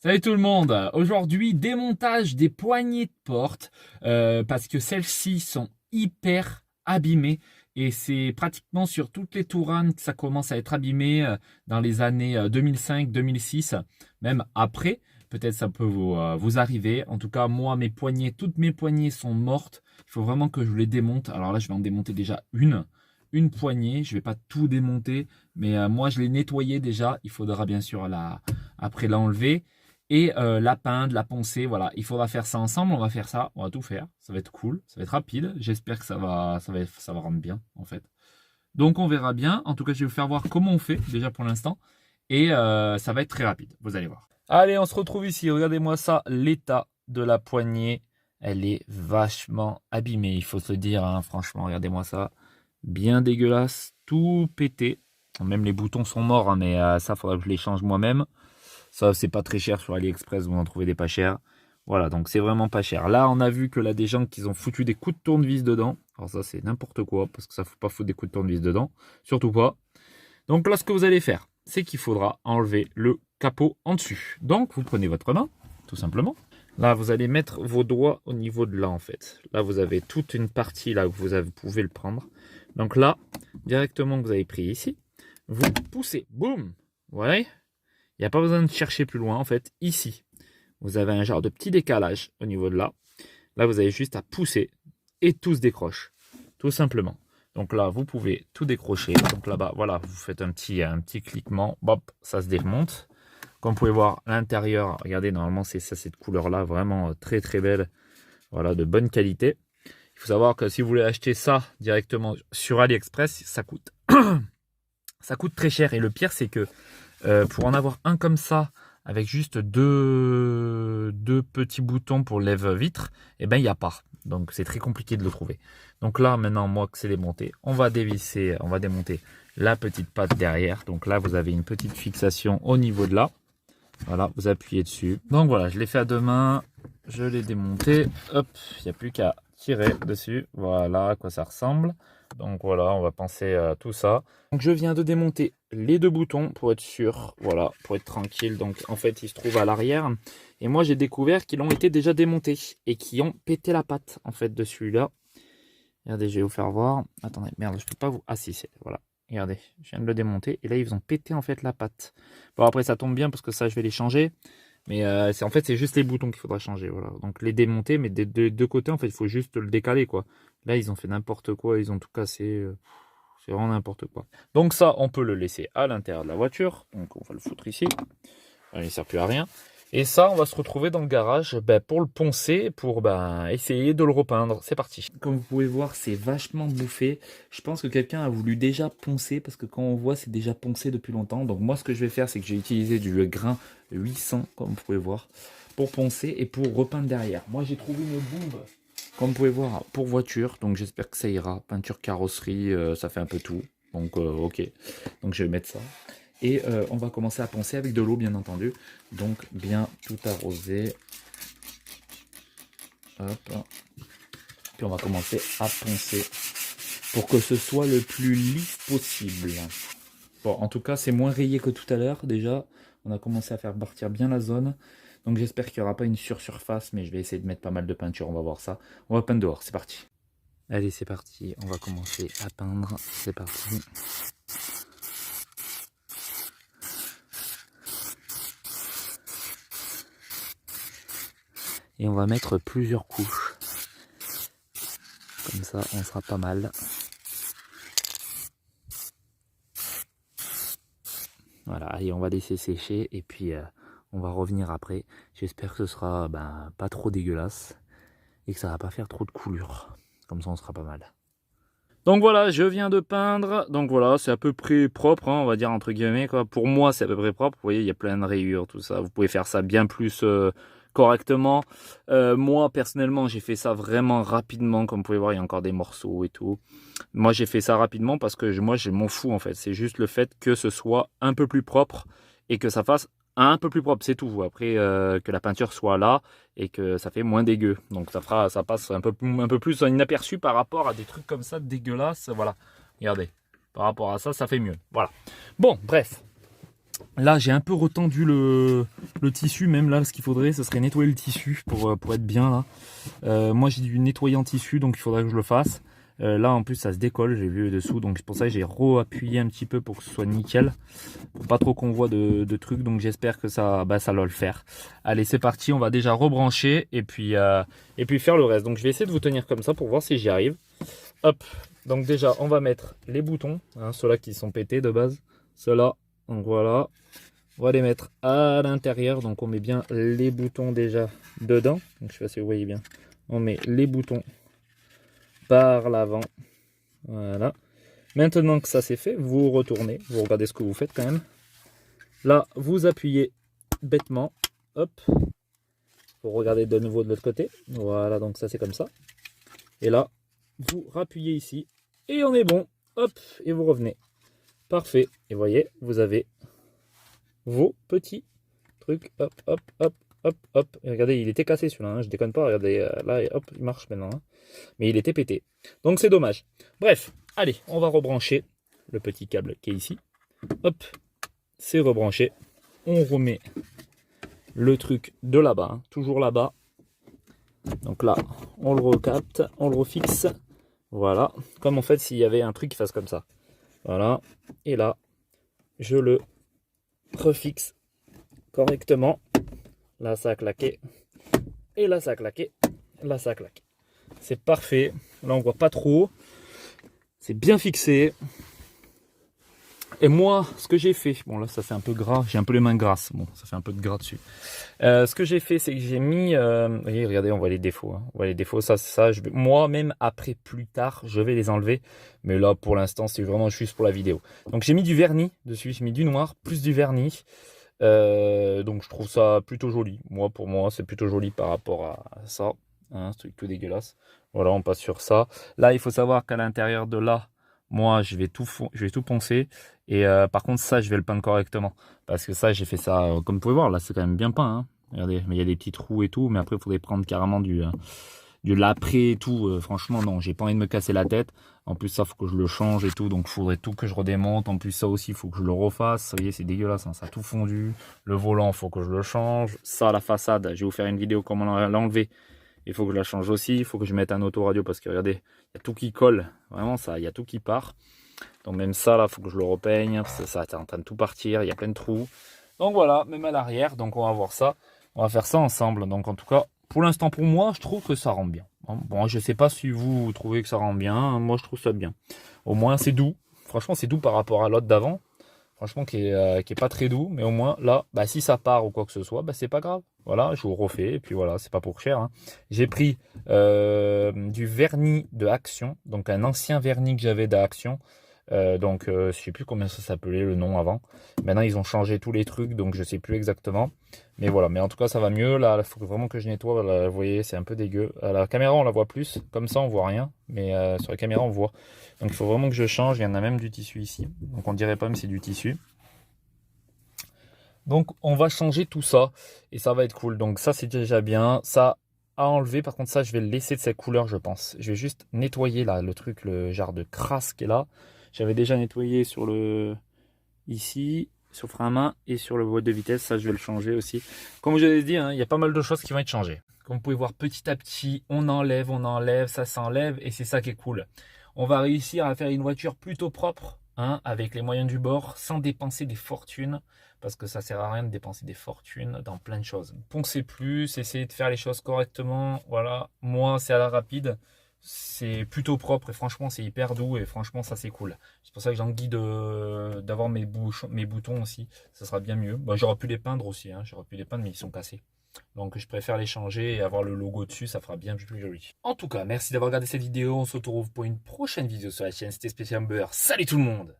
Salut tout le monde. Aujourd'hui, démontage des poignées de porte parce que celles-ci sont hyper abîmées et c'est pratiquement sur toutes les Touranes que ça commence à être abîmé dans les années 2005-2006, même après. Peut-être ça peut vous arriver. En tout cas, moi, toutes mes poignées sont mortes. Il faut vraiment que je les démonte. Alors là, je vais en démonter déjà une poignée. Je vais pas tout démonter, mais moi, je l'ai nettoyé déjà. Il faudra bien sûr après l'enlever. Et la peindre, la poncer, voilà. Il faudra faire ça ensemble, on va faire ça, on va tout faire. Ça va être cool, ça va être rapide. J'espère que ça va rendre bien, en fait. Donc on verra bien. En tout cas, je vais vous faire voir comment on fait, déjà pour l'instant. Et ça va être très rapide, vous allez voir. Allez, on se retrouve ici. Regardez-moi ça, l'état de la poignée. Elle est vachement abîmée, il faut se le dire, hein. Franchement, regardez-moi ça. Bien dégueulasse, tout pété. Même les boutons sont morts, hein, mais ça, faudra que je les change moi-même. Ça, c'est pas très cher sur AliExpress, vous en trouvez des pas chers. Voilà, donc c'est vraiment pas cher. Là, on a vu que là, des gens qui ont foutu des coups de tournevis dedans. Alors ça, c'est n'importe quoi, parce que ça ne faut pas foutre des coups de tournevis dedans. Surtout pas. Donc là, ce que vous allez faire, c'est qu'il faudra enlever le capot en dessus. Donc, vous prenez votre main, tout simplement. Là, vous allez mettre vos doigts au niveau de là, en fait. Là, vous avez toute une partie là où vous pouvez le prendre. Donc là, directement que vous avez pris ici, vous poussez, boum, vous voyez ? Il n'y a pas besoin de chercher plus loin. En fait, ici, vous avez un genre de petit décalage au niveau de là. Là, vous avez juste à pousser et tout se décroche. Tout simplement. Donc là, vous pouvez tout décrocher. Donc là-bas, voilà, vous faites un petit cliquement. Hop, ça se démonte. Comme vous pouvez voir à l'intérieur, regardez, normalement, c'est ça, cette couleur-là, vraiment très très belle. Voilà, de bonne qualité. Il faut savoir que si vous voulez acheter ça directement sur AliExpress, ça coûte, ça coûte très cher. Et le pire, c'est que pour en avoir un comme ça, avec juste deux petits boutons pour lève-vitre, eh ben il n'y a pas. Donc c'est très compliqué de le trouver. Donc là, maintenant, moi que c'est démonté, on va démonter la petite patte derrière. Donc là, vous avez une petite fixation au niveau de là. Voilà, vous appuyez dessus. Donc voilà, je l'ai fait à deux mains. Je l'ai démonté. Hop, il n'y a plus qu'à tirer dessus. Voilà à quoi ça ressemble. Donc voilà, on va penser à tout ça. Donc je viens de démonter les deux boutons pour être sûr, voilà, pour être tranquille. Donc en fait, ils se trouvent à l'arrière. Et moi, j'ai découvert qu'ils ont été déjà démontés et qui ont pété la patte en fait de celui-là. Regardez, je vais vous faire voir. Attendez, merde, je peux pas vous... Ah si, c'est... Voilà. Regardez, je viens de le démonter et là, ils ont pété en fait la patte. Bon, après, ça tombe bien parce que ça, je vais les changer. Mais en fait, c'est juste les boutons qu'il faudra changer. Voilà. Donc les démonter, mais des deux côtés, en fait, il faut juste le décaler, quoi. Là, ils ont fait n'importe quoi, ils ont tout cassé. C'est vraiment n'importe quoi. Donc ça, on peut le laisser à l'intérieur de la voiture. Donc on va le foutre ici. Il ne sert plus à rien. Et ça, on va se retrouver dans le garage pour le poncer, pour essayer de le repeindre. C'est parti. Comme vous pouvez voir, c'est vachement bouffé. Je pense que quelqu'un a voulu déjà poncer, parce que quand on voit, c'est déjà poncé depuis longtemps. Donc moi, ce que je vais faire, c'est que j'ai utilisé du grain 800, comme vous pouvez voir, pour poncer et pour repeindre derrière. Moi, j'ai trouvé une bombe, comme vous pouvez voir, pour voiture. Donc j'espère que ça ira. Peinture carrosserie, ça fait un peu tout. Donc ok. Donc je vais mettre ça. Et on va commencer à poncer avec de l'eau, bien entendu. Donc, bien tout arroser. Hop. Puis on va commencer à poncer pour que ce soit le plus lisse possible. Bon, en tout cas, c'est moins rayé que tout à l'heure, déjà. On a commencé à faire partir bien la zone. Donc, j'espère qu'il n'y aura pas une surface, mais je vais essayer de mettre pas mal de peinture, on va voir ça. On va peindre dehors, c'est parti. Allez, c'est parti. On va commencer à peindre. C'est parti. Et on va mettre plusieurs couches. Comme ça, on sera pas mal. Voilà, et on va laisser sécher. Et puis, on va revenir après. J'espère que ce sera pas trop dégueulasse. Et que ça va pas faire trop de coulure. Comme ça, on sera pas mal. Donc voilà, je viens de peindre. Donc voilà, c'est à peu près propre, hein, on va dire entre guillemets, quoi. Pour moi, c'est à peu près propre. Vous voyez, il y a plein de rayures, tout ça. Vous pouvez faire ça bien plus correctement. Moi, personnellement, j'ai fait ça vraiment rapidement. Comme vous pouvez voir, il y a encore des morceaux et tout. Moi, j'ai fait ça rapidement parce que moi, je m'en fous en fait. C'est juste le fait que ce soit un peu plus propre et que ça fasse un peu plus propre, c'est tout. Après, que la peinture soit là et que ça fait moins dégueu. Donc ça passe un peu plus inaperçu par rapport à des trucs comme ça dégueulasses. Voilà, regardez. Par rapport à ça, ça fait mieux. Voilà. Bon, bref. Là, j'ai un peu retendu le tissu, même là, ce qu'il faudrait, ce serait nettoyer le tissu pour être bien là. Moi, j'ai dû nettoyer en tissu, donc il faudrait que je le fasse. Là, en plus, ça se décolle, j'ai vu dessous, donc c'est pour ça que j'ai re-appuyé un petit peu pour que ce soit nickel. Pour pas trop qu'on voit de trucs, donc j'espère que ça va le faire. Allez, c'est parti, on va déjà rebrancher et puis faire le reste. Donc, je vais essayer de vous tenir comme ça pour voir si j'y arrive. Hop, donc déjà, on va mettre les boutons, hein, ceux-là qui sont pétés de base. Ceux-là, donc voilà. On va les mettre à l'intérieur, donc on met bien les boutons déjà dedans. Donc, je sais pas si vous voyez bien. On met les boutons par l'avant. Voilà. Maintenant que ça c'est fait, vous retournez, vous regardez ce que vous faites quand même. Là, vous appuyez bêtement. Hop. Vous regardez de nouveau de l'autre côté. Voilà, donc ça c'est comme ça. Et là, vous rappuyez ici. Et on est bon. Hop. Et vous revenez. Parfait. Et voyez, vous avez vos petits trucs. Hop, hop, hop, hop, hop. Et regardez, il était cassé celui-là. Hein, je déconne pas. Regardez, là, hop, il marche maintenant. Hein. Mais il était pété. Donc c'est dommage. Bref, allez, on va rebrancher le petit câble qui est ici. Hop, c'est rebranché. On remet le truc de là-bas, hein, toujours là-bas. Donc là, on le recapte, on le refixe. Voilà, comme en fait s'il y avait un truc qui fasse comme ça. Voilà, et là, je le refixe correctement. Là, ça a claqué. Et là, ça a claqué. Là, ça a claqué. C'est parfait. Là, on voit pas trop. C'est bien fixé. Et moi, ce que j'ai fait, bon là ça fait un peu gras, j'ai un peu les mains grasses, bon ça fait un peu de gras dessus. Ce que j'ai fait, c'est que j'ai mis, vous voyez, regardez, on voit les défauts, hein. On voit les défauts, moi même après plus tard, je vais les enlever, mais là pour l'instant c'est vraiment juste pour la vidéo. Donc j'ai mis du vernis dessus, j'ai mis du noir plus du vernis, donc je trouve ça plutôt joli. Pour moi c'est plutôt joli par rapport à ça, hein, ce truc tout dégueulasse. Voilà, on passe sur ça. Là il faut savoir qu'à l'intérieur de là, moi, je vais tout poncer. Et par contre, ça, je vais le peindre correctement. Parce que ça, j'ai fait ça, comme vous pouvez voir, là, c'est quand même bien peint. Hein. Regardez, mais il y a des petits trous et tout. Mais après, il faudrait prendre carrément du l'après et tout. Franchement, non, j'ai pas envie de me casser la tête. En plus, ça, faut que je le change et tout. Donc, il faudrait tout que je redémonte. En plus, ça aussi, il faut que je le refasse. Vous voyez, c'est dégueulasse. Hein, ça a tout fondu. Le volant, il faut que je le change. Ça, la façade, je vais vous faire une vidéo comment l'enlever. Il faut que je la change aussi, il faut que je mette un autoradio parce que regardez, il y a tout qui colle, vraiment ça, il y a tout qui part. Donc même ça là, il faut que je le repeigne, parce que ça est en train de tout partir, il y a plein de trous. Donc voilà, même à l'arrière, donc on va voir ça, on va faire ça ensemble. Donc en tout cas, pour l'instant pour moi, je trouve que ça rend bien. Bon, je sais pas si vous trouvez que ça rend bien, moi je trouve ça bien. Au moins c'est doux, franchement c'est doux par rapport à l'autre d'avant. Franchement, qui est pas très doux, mais au moins là, bah, si ça part ou quoi que ce soit, bah, c'est pas grave. Voilà, je vous refais, et puis voilà, c'est pas pour cher. Hein. J'ai pris du vernis de Action, donc un ancien vernis que j'avais d'Action. Je sais plus combien ça s'appelait le nom avant. Maintenant, ils ont changé tous les trucs, donc je sais plus exactement. Mais voilà, mais en tout cas, ça va mieux. Là, il faut vraiment que je nettoie. Là, vous voyez, c'est un peu dégueu. À la caméra, on la voit plus. Comme ça, on voit rien. Mais sur la caméra, on voit. Donc, il faut vraiment que je change. Il y en a même du tissu ici. Donc, on dirait pas, mais c'est du tissu. Donc, on va changer tout ça. Et ça va être cool. Donc, ça, c'est déjà bien. Ça à enlever. Par contre, ça, je vais le laisser de cette couleur, je pense. Je vais juste nettoyer là, le truc, le genre de crasse qui est là. J'avais déjà nettoyé sur le... ici, sur le frein à main et sur le boîte de vitesse. Ça, je vais le changer aussi. Comme je vous l'ai dit, hein, il y a pas mal de choses qui vont être changées. Comme vous pouvez voir, petit à petit, on enlève, ça s'enlève. Et c'est ça qui est cool. On va réussir à faire une voiture plutôt propre, hein, avec les moyens du bord, sans dépenser des fortunes. Parce que ça sert à rien de dépenser des fortunes dans plein de choses. Poncez plus, essayez de faire les choses correctement. Voilà, moi, c'est à la rapide. C'est plutôt propre et franchement c'est hyper doux et franchement ça c'est cool. C'est pour ça que j'ai envie d'avoir mes boutons aussi, ça sera bien mieux. Bon, j'aurais pu les peindre aussi, hein. J'aurais pu les peindre mais ils sont cassés. Donc je préfère les changer et avoir le logo dessus, ça fera bien plus joli. En tout cas, merci d'avoir regardé cette vidéo, on se retrouve pour une prochaine vidéo sur la chaîne, c'était Spécial Beurre. Salut tout le monde!